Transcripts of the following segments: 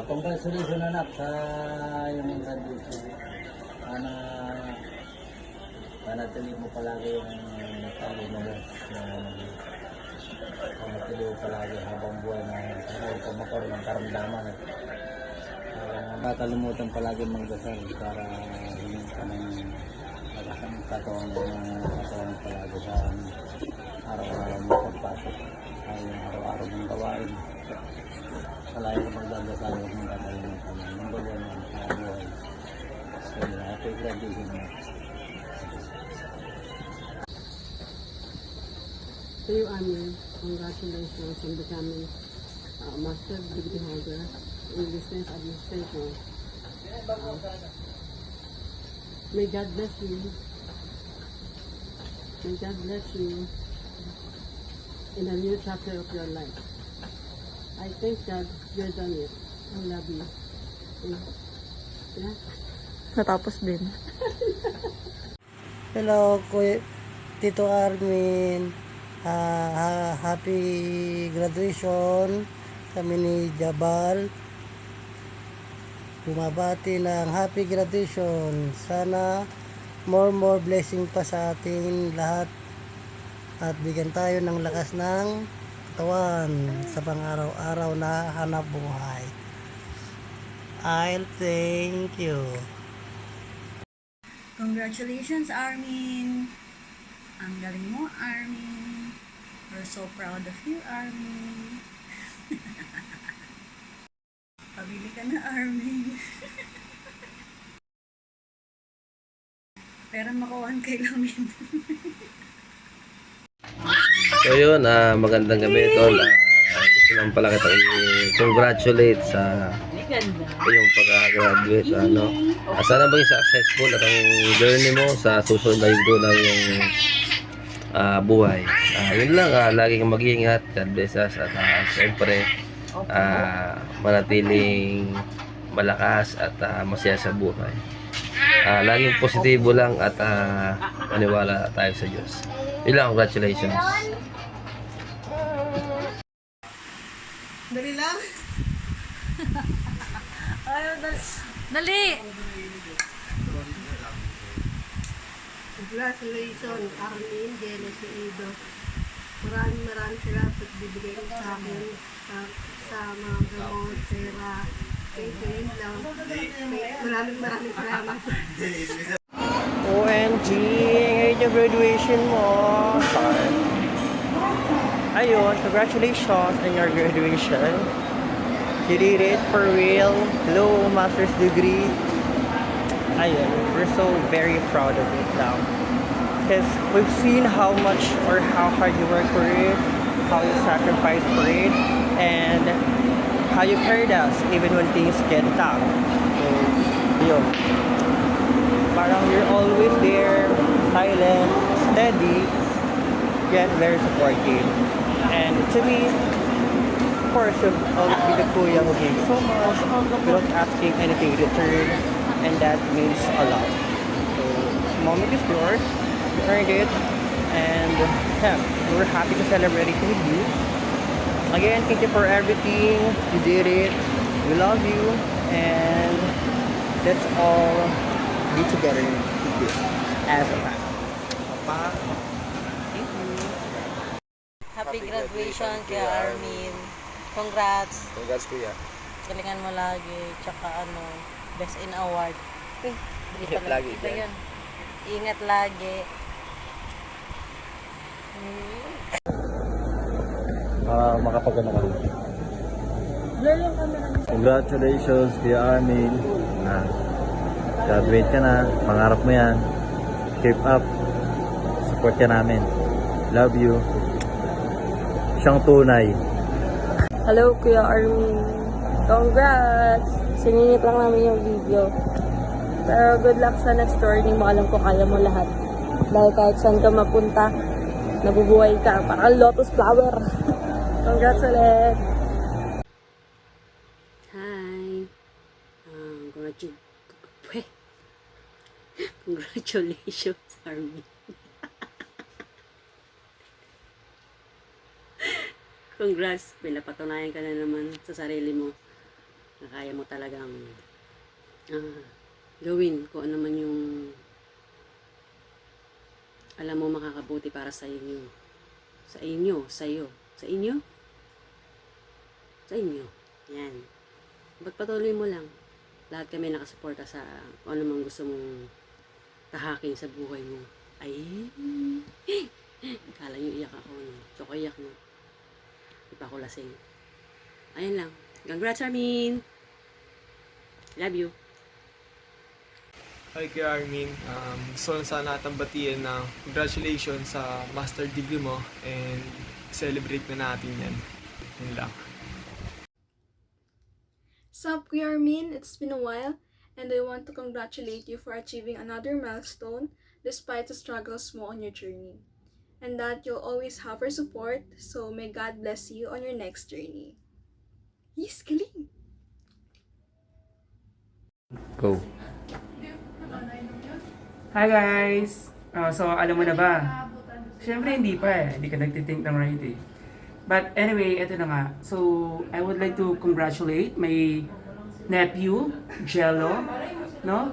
Congratulations anak sa iyong graduation. Sana panatili mo palagi yung talino mo. Panatili mo palagi habang buhay na huwag ka magkaroon ng karamdaman. Nakalimutan palagi magdasal para hindi ka ng katawan palagi sa araw-araw mo pagpasok ay araw-araw mong gawain. Palagi ka magdadasal, huwag mong kakalimutan. Number 1 yan sa buhay. So, happy graduation mo. To you, Amir, congratulations on becoming a master degree holder in business administration. May God bless you. May God bless you in a new chapter of your life. I thank God you're done it. I love you. Yeah. Natapos din. Hello, Tito Armin. Happy graduation. Kami ni Jabal. Bumabati ng happy graduation. Sana more blessing pa sa ating lahat. At bigyan tayo ng lakas ng katawan sa pang-araw-araw na hanap buhay. I'll thank you. Congratulations, Armin! Ang galing mo, Armin! We're so proud of you, Armin! Pabili ka na, Armin! Pero makuhaan kay Lamin. So yun, magandang gabi tol. Gusto lang pala kita i-congratulate sa iyong pagka-graduate. Sana maging successful at ang journey mo sa susunod na yugto ng iyong buhay. Yun lang, lagi kang mag-iingat. God bless us. At siyempre, manatiling malakas at masaya sa buhay. Laging positibo lang at maniwala tayo sa Diyos. Yun lang, congratulations. Dali lang. Ayaw, dali! Congratulations, Armin, Genesis Ido. Maraming salamat bibigay mo sa akin sa mga gamot, pera. Thank you, yun lang. Maraming salamat. OMG, ngayon yung graduation mo. Ayun, congratulations on your graduation. You did it for real. Hello, master's degree. Ayun, we're so very proud of it now. Because we've seen how much or how hard you work for it, how you sacrifice for it, and how you carried us even when things get tough. So, yun. Parang you're always there, silent, steady, yet very supportive. And to me, of course, you'll always be the kuya who gave so much without asking anything in return, and that means a lot. So, moment is yours, you earned it, and yeah, we're happy to celebrate it with you. Again, thank you for everything, you did it, we love you, and let's all be together as a family. Papa, thank you. Happy graduation kay Armin. Congrats. Congrats, kuya. Galingan mo lagi. Tsaka best in award. Ingat lagi Ito dyan. yun. Ingat lagi. Makapagano ka rin. Congratulations, Kuya Armin. Graduate ka na. Pangarap mo yan. Keep up. Support ka namin. Love you. Siyang tunay. Hello, Kuya Armin. Congrats! Siningit lang namin yung video. Pero good luck sa next turning mo. Alam ko kaya mo lahat. Dahil kahit saan ka mapunta, nabubuhay ka. Parang lotus flower. Congrats ulit! Hi. Congratulations, Armin. Congrats, pinapatunayan ka na naman sa sarili mo na kaya mo talagang gawin kung ano man yung alam mo makakabuti para sa inyo. Sa inyo, sa iyo. Sa inyo? Sa inyo. Yan. Pagpatuloy mo lang. Lahat kami nakasuporta sa kung ano man gusto mong tahakin sa buhay mo. Ay! Kala nyo iyak ako, no? Ito ko iyak, no? Di pa ako lasing. Ayun lang. Congrats, Armin! Love you. Hi Kuya Armin, gusto lang sana tambatiin na congratulations sa master degree mo and celebrate na natin yan. Yun lang. Sup, Kuya Armin? It's been a while, and I want to congratulate you for achieving another milestone despite the struggles mo on your journey. And that you'll always have our support, so may God bless you on your next journey. Yes, galing! Go. Hi guys! So, alam mo na ba? Siyempre hindi pa eh. Hindi ka nagtitink ng right eh. But anyway, ito na nga. So, I would like to congratulate my nephew, Jello. No?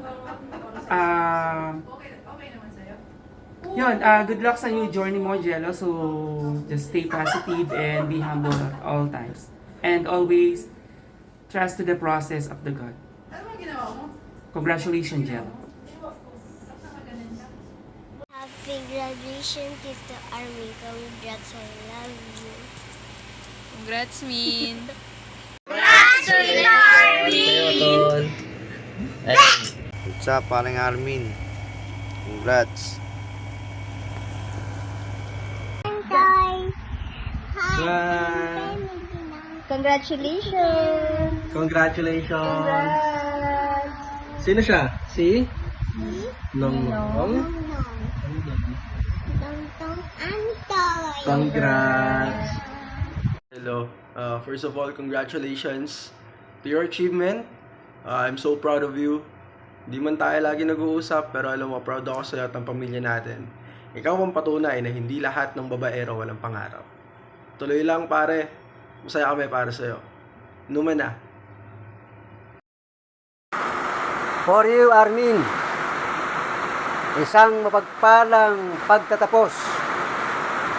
Good luck sa new journey mo, Jello. So, just stay positive and be humble at all times. And always trust to the process of the God. Congratulations, Jello. Happy graduation, Tito Armin. Congrats, I love you. Congrats, Min! Sa'yo, Tol. Ayun. What's up, paring Armin? Congrats. Hi! Hi! Congratulations! Congratulations! Congrats! Sino siya? Si? Nongnong? Tong Antoy! Congrats! Hello. First of all, congratulations to your achievement. I'm so proud of you. Hindi man tayo lagi nag-uusap, pero alam mo, proud ako sa lahat ng pamilya natin. Ikaw ang patunay na hindi lahat ng babaero walang pangarap. Tuloy lang, pare. Masaya kami para sa'yo. Numan na. For you, Armin, isang mapagpalang pagtatapos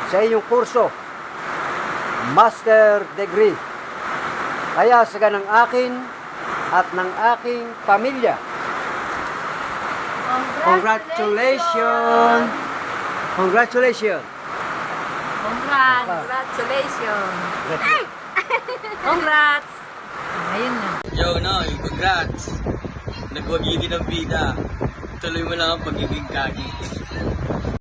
sa iyong kurso, master degree. Kaya sa ganang akin at ng aking pamilya. Congratulations! Congratulations! Congratulations! Congrats! Ayun na. Yo, no, congrats! Nagwagi din ang bida. Tuloy mo lang ang pagiging kagi.